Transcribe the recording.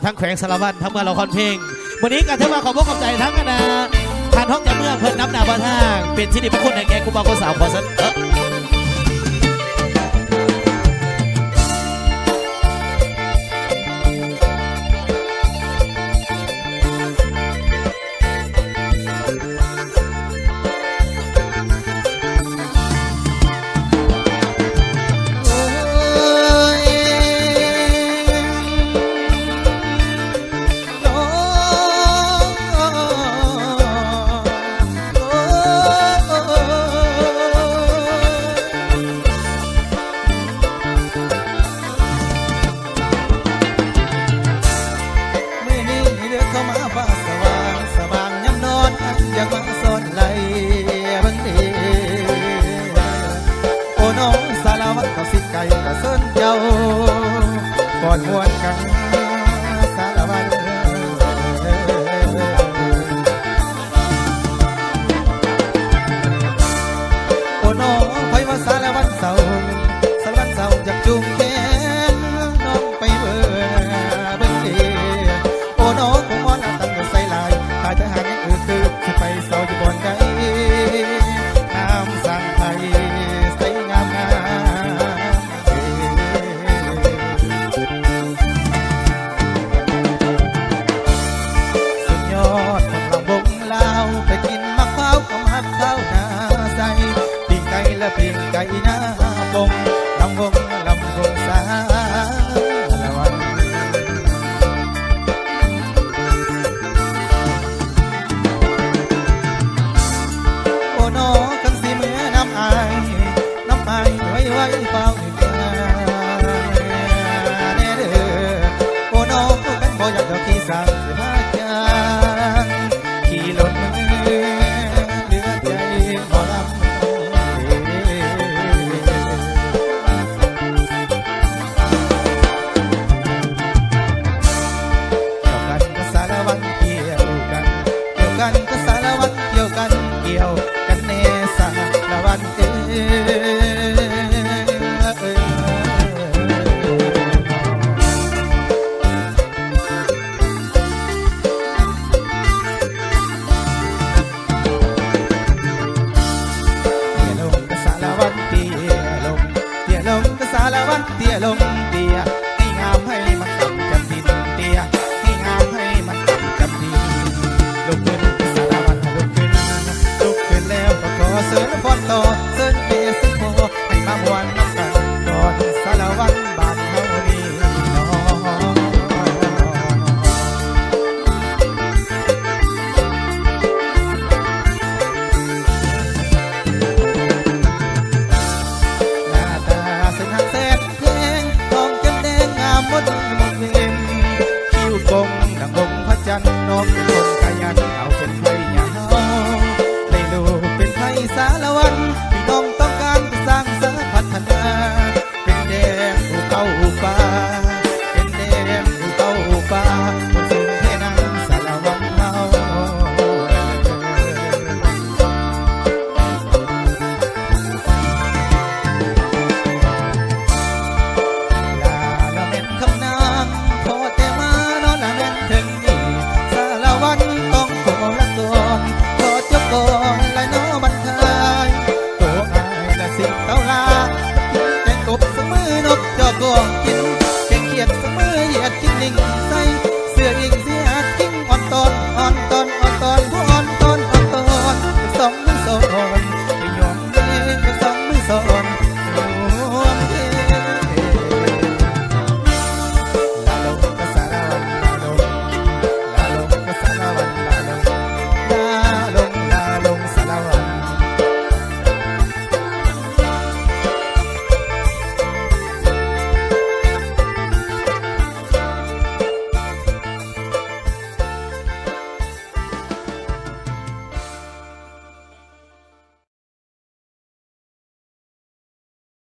ทั้งแขวงสารวัตรทั้งเมืองละครเพลงวันนี้การเทว่าขอบพระคุณใจทั้งคณะทานท้องจากเมืองเพิ่นน้ำหนาบ้านทางเป็นที่ดีพระคุณในแก่ครูบาคนสาวขอสันก่อนมวนกันสารวัตรโอ้น้องไผว่าสารวัตรเศร้าสารวัตรเศร้าจากจุ่มแขนน้องไปเบิ่งดีโอ้น้องคงอ่อนตั้งแต่ใส่ลายถ้าจะหาอย่างอื่นคือไปเศร้าอยู่บนใดน้ำสั่งไทยใส่งามไปกินมะพร้าวกับมะพร้าวหน้าใสปิ้งไก่และปิ้งไก่หน้าบงลำวงสารวัตรโอ้น้องกันสิเมื่อน้ำอายไว้เปล่าหนึ่งแน่เด้อโอ้น้องกันบ่อยากดอกที่สั่งสิมาจางขี่รถก็สารวัตรเกี่ยวกันแน่สารวัตรเตี้ยลงเตี้ยให้งามให้มันต่ำกับดินเตี้ยให้งามให้มันต่ำกับดินลุกขึ้นสารวัตรลุกขึ้นแล้วก็ขอเสริญพรต่อเสริญเบสิโกให้มามวนน้ำกันก่อนสารวัตรบ้านเฮานี่น้องมดเวมคิ้วกงดังบงพระจันทร์นก